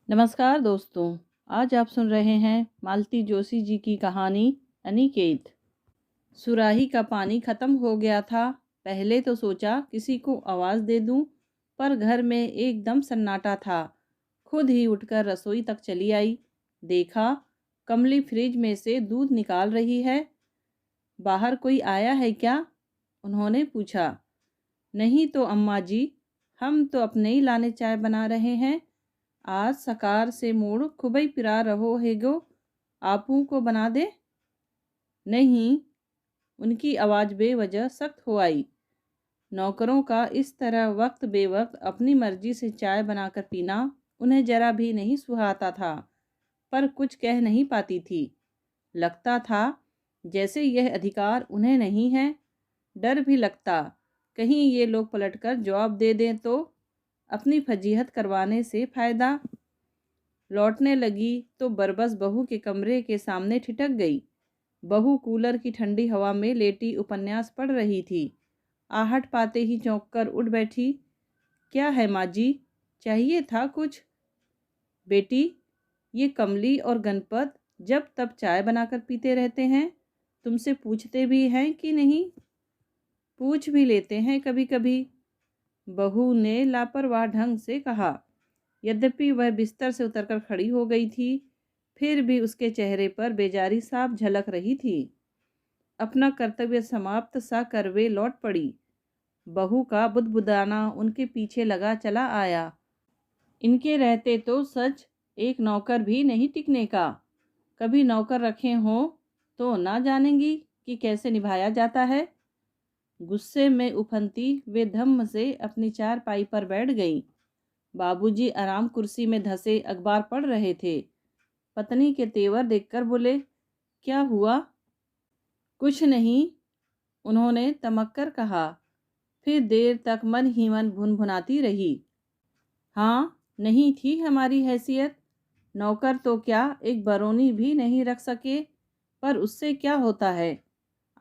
नमस्कार दोस्तों। आज आप सुन रहे हैं मालती जोशी जी की कहानी अनिकेत। सुराही का पानी खत्म हो गया था। पहले तो सोचा किसी को आवाज़ दे दूं, पर घर में एकदम सन्नाटा था। खुद ही उठकर रसोई तक चली आई। देखा, कमली फ्रिज में से दूध निकाल रही है। बाहर कोई आया है क्या? उन्होंने पूछा। नहीं तो अम्मा जी, हम तो अपने ही लाने चाय बना रहे हैं। आज सकार से मूड खुबई पिरा रहो हेगो, आपू को बना दे। नहीं, उनकी आवाज़ बेवजह सख्त हो आई। नौकरों का इस तरह वक्त बेवक्त अपनी मर्जी से चाय बनाकर पीना उन्हें जरा भी नहीं सुहाता था, पर कुछ कह नहीं पाती थी। लगता था जैसे यह अधिकार उन्हें नहीं है। डर भी लगता, कहीं ये लोग पलटकर जवाब दे दें तो अपनी फजीहत करवाने से फ़ायदा। लौटने लगी तो बरबस बहू के कमरे के सामने ठिठक गई। बहू कूलर की ठंडी हवा में लेटी उपन्यास पढ़ रही थी। आहट पाते ही चौंक कर उठ बैठी। क्या है माँ जी, चाहिए था कुछ? बेटी, ये कमली और गणपत जब तब चाय बनाकर पीते रहते हैं, तुमसे पूछते भी हैं कि नहीं? पूछ भी लेते हैं कभी कभी, बहू ने लापरवाह ढंग से कहा। यद्यपि वह बिस्तर से उतरकर खड़ी हो गई थी, फिर भी उसके चेहरे पर बेजारी साफ झलक रही थी। अपना कर्तव्य समाप्त सा कर वे लौट पड़ी। बहू का बुदबुदाना उनके पीछे लगा चला आया। इनके रहते तो सच एक नौकर भी नहीं टिकने का। कभी नौकर रखे हों तो ना जानेंगी कि कैसे निभाया जाता है। गुस्से में उफनती वे धम्म से अपनी चारपाई पर बैठ गईं। बाबूजी आराम कुर्सी में धंसे अखबार पढ़ रहे थे। पत्नी के तेवर देखकर बोले, क्या हुआ? कुछ नहीं, उन्होंने तमक्कर कहा। फिर देर तक मन ही मन भुनभुनाती रही। हाँ, नहीं थी हमारी हैसियत। नौकर तो क्या, एक बरौनी भी नहीं रख सके। पर उससे क्या होता है,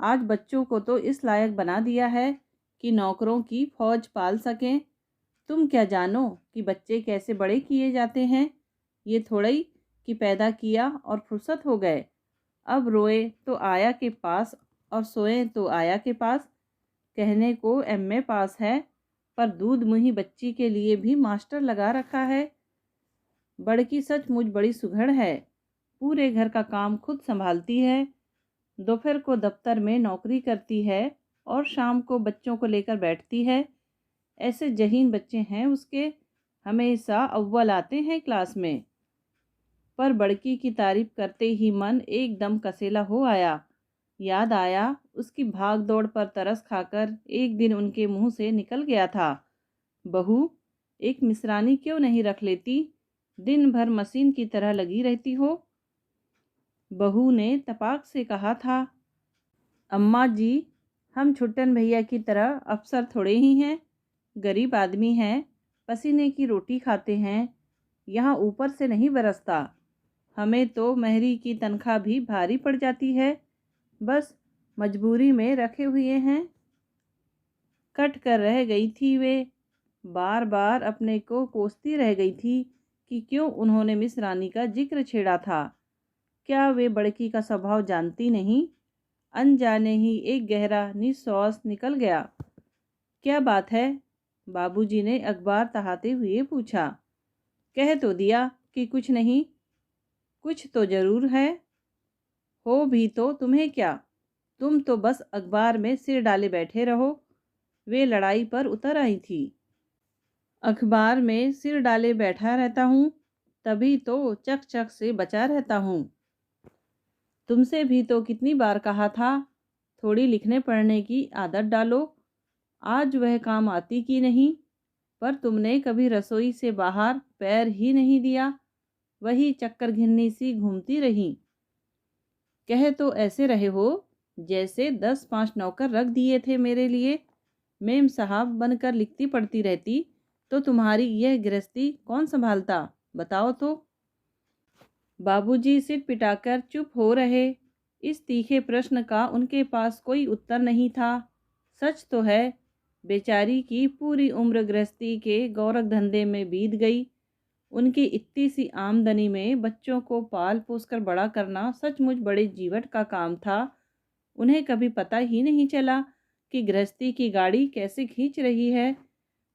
आज बच्चों को तो इस लायक बना दिया है कि नौकरों की फौज पाल सकें। तुम क्या जानो कि बच्चे कैसे बड़े किए जाते हैं। ये थोड़ी कि पैदा किया और फुर्सत हो गए। अब रोए तो आया के पास और सोए तो आया के पास। कहने को एमए पास है, पर दूध मुही बच्ची के लिए भी मास्टर लगा रखा है। बड़की सचमुच बड़ी सुघड़ है, पूरे घर का काम खुद संभालती है। दोपहर को दफ्तर में नौकरी करती है और शाम को बच्चों को लेकर बैठती है। ऐसे जहीन बच्चे हैं उसके, हमेशा अव्वल आते हैं क्लास में। पर बड़की की तारीफ करते ही मन एकदम कसेला हो आया। याद आया उसकी भाग दौड़ पर तरस खाकर एक दिन उनके मुंह से निकल गया था, बहू, एक मिसरानी क्यों नहीं रख लेती? दिन भर मशीन की तरह लगी रहती हो। बहू ने तपाक से कहा था। अम्मा जी, हम छुट्टन भैया की तरह अफसर थोड़े ही हैं। गरीब आदमी हैं, पसीने की रोटी खाते हैं। यहाँ ऊपर से नहीं बरसता। हमें तो महरी की तनख्वाह भी भारी पड़ जाती है। बस मजबूरी में रखे हुए हैं। कट कर रह गई थी वे। बार बार अपने को कोसती रह गई थी कि क्यों उन्होंने मिस रानी का जिक्र छेड़ा था। क्या वे बड़की का स्वभाव जानती नहीं? अनजाने ही एक गहरा निश्वास निकल गया। क्या बात है? बाबूजी ने अखबार तहाते हुए पूछा। कह तो दिया कि कुछ नहीं। कुछ तो जरूर है। हो भी तो तुम्हें क्या, तुम तो बस अखबार में सिर डाले बैठे रहो। वे लड़ाई पर उतर आई थी। अखबार में सिर डाले बैठा रहता हूँ, तभी तो चक चक से बचा रहता हूँ। तुमसे भी तो कितनी बार कहा था, थोड़ी लिखने पढ़ने की आदत डालो। आज वह काम आती कि नहीं? पर तुमने कभी रसोई से बाहर पैर ही नहीं दिया। वही चक्कर घिन्नी सी घूमती रही। कह तो ऐसे रहे हो जैसे 10-5 नौकर रख दिए थे मेरे लिए। मेम साहब बनकर लिखती पढ़ती रहती तो तुम्हारी यह गृहस्थी कौन संभालता, बताओ तो। बाबूजी सिर पिटाकर चुप हो रहे। इस तीखे प्रश्न का उनके पास कोई उत्तर नहीं था। सच तो है, बेचारी की पूरी उम्र गृहस्थी के गौरव धंधे में बीत गई। उनकी इतनी सी आमदनी में बच्चों को पाल पोस कर बड़ा करना सचमुच बड़े जीवट का काम था। उन्हें कभी पता ही नहीं चला कि गृहस्थी की गाड़ी कैसे खींच रही है।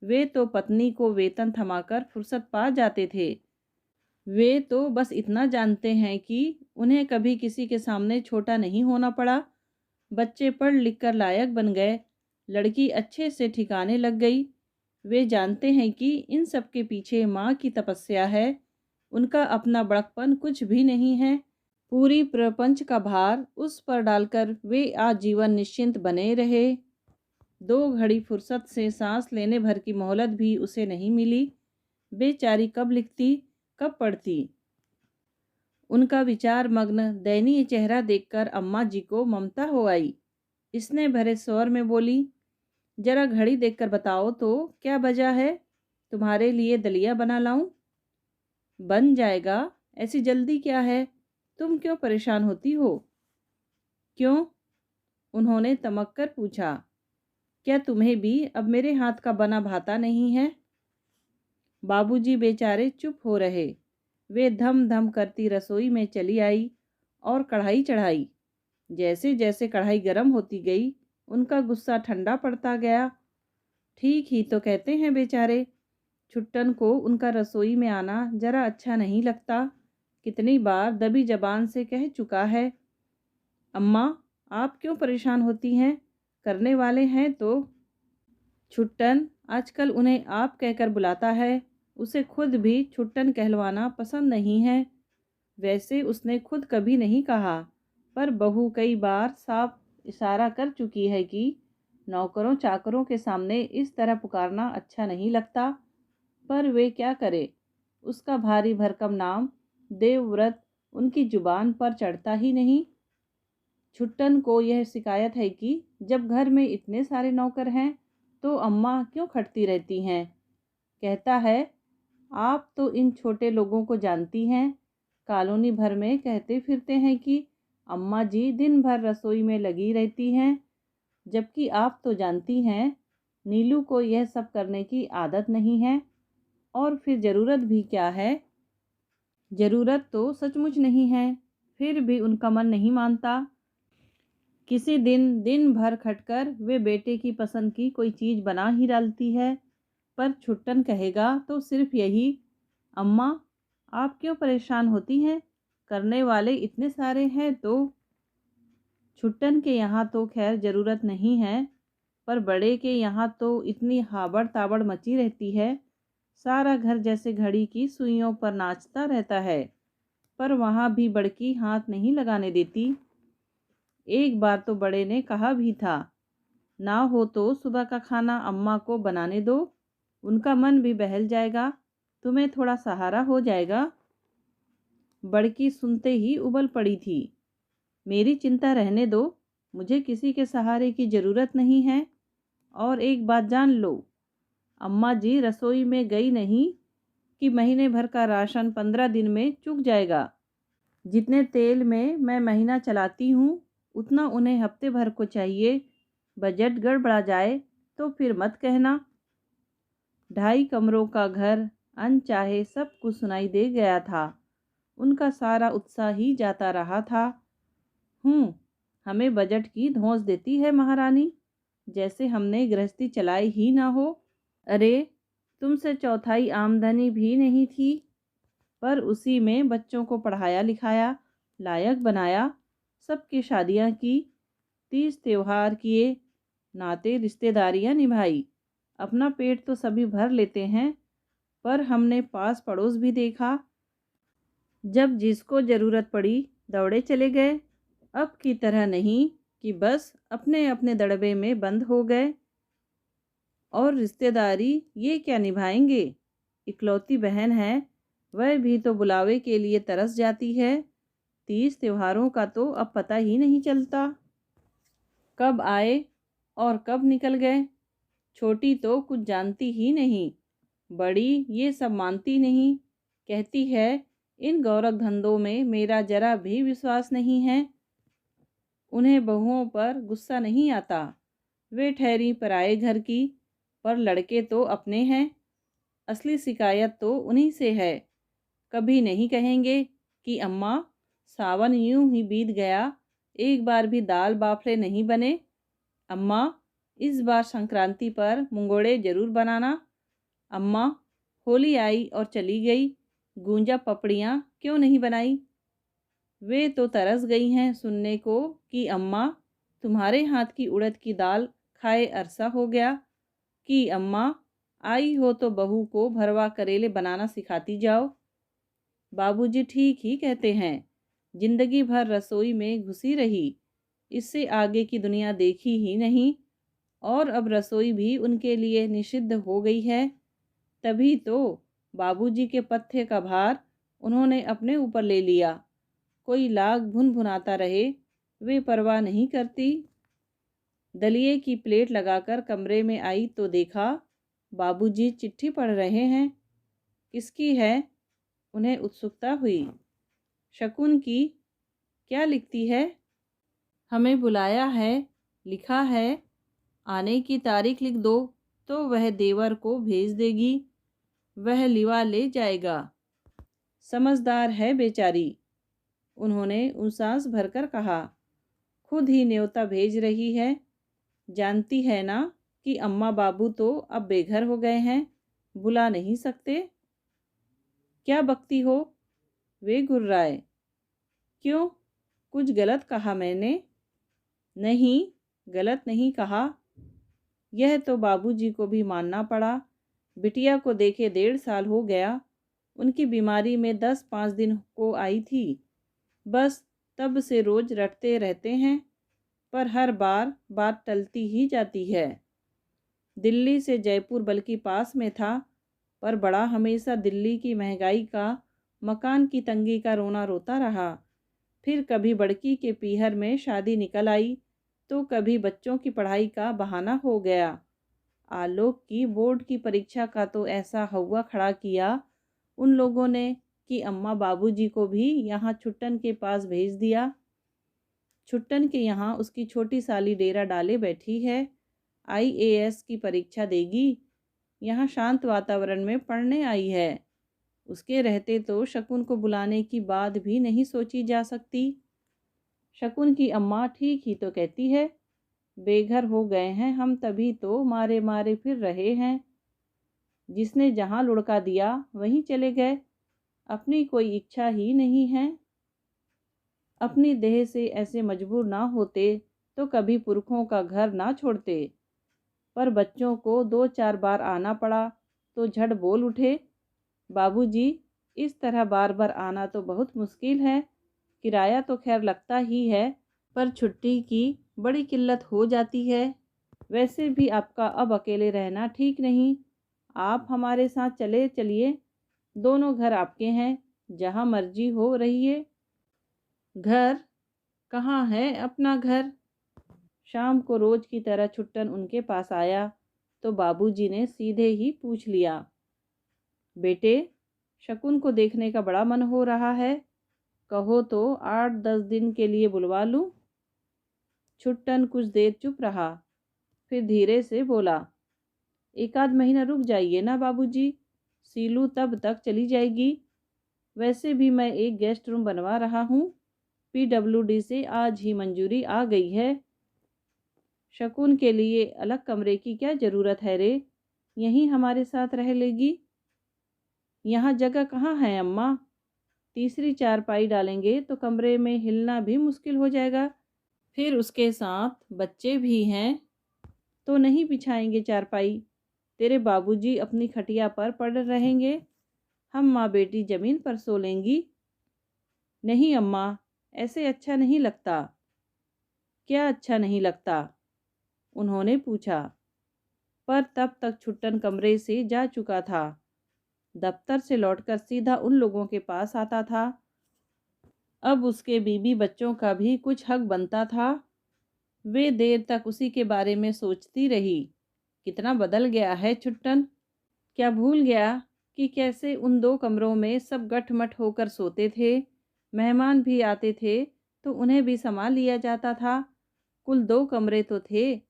वे तो पत्नी को वेतन थमाकर फुर्सत पा जाते थे। वे तो बस इतना जानते हैं कि उन्हें कभी किसी के सामने छोटा नहीं होना पड़ा। बच्चे पढ़ लिख कर लायक बन गए, लड़की अच्छे से ठिकाने लग गई। वे जानते हैं कि इन सब के पीछे माँ की तपस्या है। उनका अपना बड़कपन कुछ भी नहीं है। पूरी प्रपंच का भार उस पर डालकर वे आजीवन निश्चिंत बने रहे। 2 घड़ी फुर्सत से सांस लेने भर की मोहलत भी उसे नहीं मिली। बेचारी कब लिखती, कब पढ़ती। उनका विचार मग्न दयनीय चेहरा देखकर अम्मा जी को ममता हो आई। इसने भरे स्वर में बोली, जरा घड़ी देखकर बताओ तो क्या बजा है? तुम्हारे लिए दलिया बना लाऊं? बन जाएगा, ऐसी जल्दी क्या है? तुम क्यों परेशान होती हो? क्यों? उन्होंने तमक कर पूछा। क्या तुम्हें भी अब मेरे हाथ का बना भाता नहीं है? बाबूजी बेचारे चुप हो रहे। वे धम धम करती रसोई में चली आई और कढ़ाई चढ़ाई। जैसे जैसे कढ़ाई गर्म होती गई, उनका गुस्सा ठंडा पड़ता गया। ठीक ही तो कहते हैं बेचारे। छुट्टन को उनका रसोई में आना जरा अच्छा नहीं लगता। कितनी बार दबी जबान से कह चुका है, अम्मा आप क्यों परेशान होती हैं? करने वाले हैं तो। छुट्टन आजकल उन्हें आप कहकर बुलाता है। उसे खुद भी छुट्टन कहलवाना पसंद नहीं है। वैसे उसने खुद कभी नहीं कहा, पर बहू कई बार साफ इशारा कर चुकी है कि नौकरों चाकरों के सामने इस तरह पुकारना अच्छा नहीं लगता। पर वे क्या करे। उसका भारी भरकम नाम देवव्रत उनकी जुबान पर चढ़ता ही नहीं। छुट्टन को यह शिकायत है कि जब घर में इतने सारे नौकर हैं तो अम्मा क्यों खटती रहती हैं। कहता है, आप तो इन छोटे लोगों को जानती हैं। कॉलोनी भर में कहते फिरते हैं कि अम्मा जी दिन भर रसोई में लगी रहती हैं, जबकि आप तो जानती हैं नीलू को यह सब करने की आदत नहीं है। और फिर ज़रूरत भी क्या है? ज़रूरत तो सचमुच नहीं है, फिर भी उनका मन नहीं मानता। किसी दिन दिन भर खटकर वे बेटे की पसंद की कोई चीज़ बना ही डालती है, पर छुट्टन कहेगा तो सिर्फ यही, अम्मा आप क्यों परेशान होती हैं? करने वाले इतने सारे हैं तो। छुट्टन के यहाँ तो खैर ज़रूरत नहीं है, पर बड़े के यहाँ तो इतनी हाबड़ ताबड़ मची रहती है। सारा घर जैसे घड़ी की सुइयों पर नाचता रहता है, पर वहाँ भी बड़की हाथ नहीं लगाने देती। एक बार तो बड़े ने कहा भी था, ना हो तो सुबह का खाना अम्मा को बनाने दो, उनका मन भी बहल जाएगा, तुम्हें थोड़ा सहारा हो जाएगा। बड़की सुनते ही उबल पड़ी थी। मेरी चिंता रहने दो, मुझे किसी के सहारे की ज़रूरत नहीं है। और एक बात जान लो, अम्मा जी रसोई में गई नहीं कि महीने भर का राशन 15 दिन में चुक जाएगा। जितने तेल में मैं महीना चलाती हूँ उतना उन्हें हफ्ते भर को चाहिए। बजट गड़बड़ा जाए तो फिर मत कहना। 2.5 कमरों का घर अनचाहे सब कुछ सुनाई दे गया था। उनका सारा उत्साह ही जाता रहा था। हमें बजट की धौंस देती है महारानी, जैसे हमने गृहस्थी चलाई ही ना हो। अरे तुमसे चौथाई आमदनी भी नहीं थी, पर उसी में बच्चों को पढ़ाया लिखाया, लायक बनाया, सबकी शादियां की, 30 त्योहार किए, नाते रिश्तेदारियां निभाई। अपना पेट तो सभी भर लेते हैं, पर हमने पास पड़ोस भी देखा। जब जिसको ज़रूरत पड़ी दौड़े चले गए। अब की तरह नहीं कि बस अपने अपने दड़बे में बंद हो गए। और रिश्तेदारी ये क्या निभाएंगे? इकलौती बहन है, वह भी तो बुलावे के लिए तरस जाती है। 30 त्योहारों का तो अब पता ही नहीं चलता, कब आए और कब निकल गए। छोटी तो कुछ जानती ही नहीं, बड़ी ये सब मानती नहीं। कहती है इन गौरव धंधों में मेरा जरा भी विश्वास नहीं है। उन्हें बहुओं पर गुस्सा नहीं आता। वे ठहरी पराए घर की, पर लड़के तो अपने हैं। असली शिकायत तो उन्हीं से है। कभी नहीं कहेंगे कि अम्मा सावन यूं ही बीत गया, एक बार भी दाल बाफले नहीं बने। अम्मा इस बार संक्रांति पर मुंगोड़े जरूर बनाना। अम्मा होली आई और चली गई, गूंजा पपड़ियाँ क्यों नहीं बनाई। वे तो तरस गई हैं सुनने को कि अम्मा तुम्हारे हाथ की उड़द की दाल खाए अरसा हो गया, कि अम्मा आई हो तो बहू को भरवा करेले बनाना सिखाती जाओ। बाबूजी ठीक ही कहते हैं, जिंदगी भर रसोई में घुसी रही, इससे आगे की दुनिया देखी ही नहीं, और अब रसोई भी उनके लिए निषिद्ध हो गई है। तभी तो बाबूजी के पत्थे का भार उन्होंने अपने ऊपर ले लिया। कोई लाख भुन भुनाता रहे, वे परवाह नहीं करती। दलिए की प्लेट लगाकर कमरे में आई तो देखा बाबूजी चिट्ठी पढ़ रहे हैं। किसकी है? उन्हें उत्सुकता हुई। शकुन की। क्या लिखती है? हमें बुलाया है, लिखा है, आने की तारीख लिख दो तो वह देवर को भेज देगी, वह लिवा ले जाएगा। समझदार है बेचारी, उन्होंने उसास भरकर कहा। खुद ही न्योता भेज रही है, जानती है ना कि अम्मा बाबू तो अब बेघर हो गए हैं, बुला नहीं सकते। क्या बकती हो? वे गुर्राए। क्यों, कुछ गलत कहा मैंने? नहीं, गलत नहीं कहा। यह तो बाबूजी को भी मानना पड़ा। बिटिया को देखे 1.5 साल हो गया, उनकी बीमारी में 10-5 दिन को आई थी, बस तब से रोज रटते रहते हैं, पर हर बार बात टलती ही जाती है। दिल्ली से जयपुर बल्कि पास में था, पर बड़ा हमेशा दिल्ली की महंगाई का, मकान की तंगी का रोना रोता रहा। फिर कभी बड़की के पीहर में शादी निकल आई, तो कभी बच्चों की पढ़ाई का बहाना हो गया। आलोक की बोर्ड की परीक्षा का तो ऐसा हौवा खड़ा किया उन लोगों ने कि अम्मा बाबूजी को भी यहाँ छुट्टन के पास भेज दिया। छुट्टन के यहाँ उसकी छोटी साली डेरा डाले बैठी है, IAS की परीक्षा देगी। यहाँ शांत वातावरण में पढ़ने आई है। उसके रहते तो शकुन को बुलाने की बात भी नहीं सोची जा सकती। शकुन की अम्मा ठीक ही तो कहती है, बेघर हो गए हैं हम तभी तो मारे मारे फिर रहे हैं। जिसने जहाँ लुढ़का दिया वहीं चले गए, अपनी कोई इच्छा ही नहीं है। अपनी देह से ऐसे मजबूर ना होते तो कभी पुरखों का घर ना छोड़ते, पर बच्चों को 2-4 बार आना पड़ा तो झट बोल उठे, बाबूजी इस तरह बार बार आना तो बहुत मुश्किल है। किराया तो खैर लगता ही है, पर छुट्टी की बड़ी किल्लत हो जाती है। वैसे भी आपका अब अकेले रहना ठीक नहीं, आप हमारे साथ चले चलिए, दोनों घर आपके हैं, जहाँ मर्जी हो रहिए। घर? कहाँ है अपना घर? शाम को रोज की तरह छुट्टन उनके पास आया तो बाबूजी ने सीधे ही पूछ लिया, बेटे शकुन को देखने का बड़ा मन हो रहा है, कहो तो 8-10 दिन के लिए बुलवा लूं। छुट्टन कुछ देर चुप रहा, फिर धीरे से बोला, 1 आध महीना रुक जाइए ना बाबूजी, सीलू तब तक चली जाएगी। वैसे भी मैं एक गेस्ट रूम बनवा रहा हूँ, PWD से आज ही मंजूरी आ गई है। शकुन के लिए अलग कमरे की क्या ज़रूरत है रे, यहीं हमारे साथ रह लेगी। यहाँ जगह कहाँ है अम्मा? तीसरी चारपाई डालेंगे तो कमरे में हिलना भी मुश्किल हो जाएगा, फिर उसके साथ बच्चे भी हैं, तो नहीं बिछाएंगे चारपाई। तेरे बाबूजी अपनी खटिया पर पड़ रहेंगे, हम माँ बेटी ज़मीन पर सो लेंगी। नहीं अम्मा, ऐसे अच्छा नहीं लगता। क्या अच्छा नहीं लगता? उन्होंने पूछा। पर तब तक छुट्टन कमरे से जा चुका था। दफ्तर से लौटकर सीधा उन लोगों के पास आता था। अब उसके बीबी बच्चों का भी कुछ हक बनता था। वे देर तक उसी के बारे में सोचती रही। कितना बदल गया है छुट्टन। क्या भूल गया कि कैसे उन 2 कमरों में सब गठमट होकर सोते थे। मेहमान भी आते थे तो उन्हें भी संभाल लिया जाता था। कुल 2 कमरे तो थे,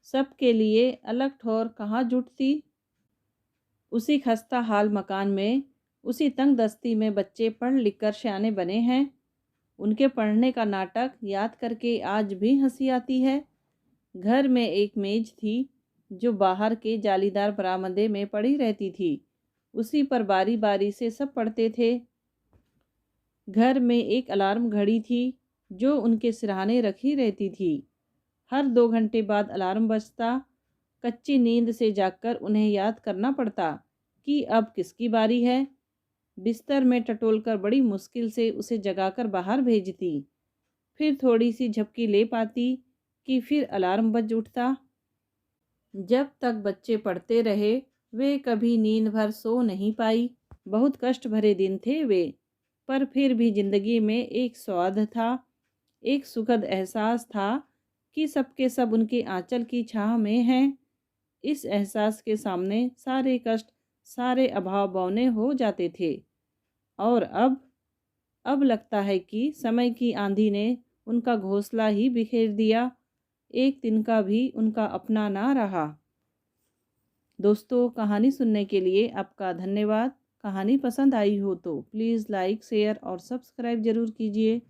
सबके लिए अलग ठौर कहाँ जुटती। उसी खस्ता हाल मकान में उसी तंग दस्ती में बच्चे पढ़ लिख कर सयाने बने हैं। उनके पढ़ने का नाटक याद करके आज भी हंसी आती है। घर में एक मेज थी जो बाहर के जालीदार बरामदे में पड़ी रहती थी। उसी पर बारी बारी से सब पढ़ते थे। घर में एक अलार्म घड़ी थी जो उनके सिरहाने रखी रहती थी। हर 2 घंटे बाद अलार्म बजता। कच्ची नींद से जागकर उन्हें याद करना पड़ता कि अब किसकी बारी है। बिस्तर में टटोलकर बड़ी मुश्किल से उसे जगाकर बाहर भेजती। फिर थोड़ी सी झपकी ले पाती कि फिर अलार्म बज उठता। जब तक बच्चे पढ़ते रहे वे कभी नींद भर सो नहीं पाई। बहुत कष्ट भरे दिन थे वे, पर फिर भी जिंदगी में एक स्वाद था, एक सुखद एहसास था कि सबके सब उनके आंचल की छाह में हैं। इस एहसास के सामने सारे कष्ट, सारे अभाव बौने हो जाते थे। और अब लगता है कि समय की आंधी ने उनका घोंसला ही बिखेर दिया। एक दिन का भी उनका अपना ना रहा। दोस्तों, कहानी सुनने के लिए आपका धन्यवाद। कहानी पसंद आई हो तो प्लीज़ लाइक, शेयर और सब्सक्राइब ज़रूर कीजिए।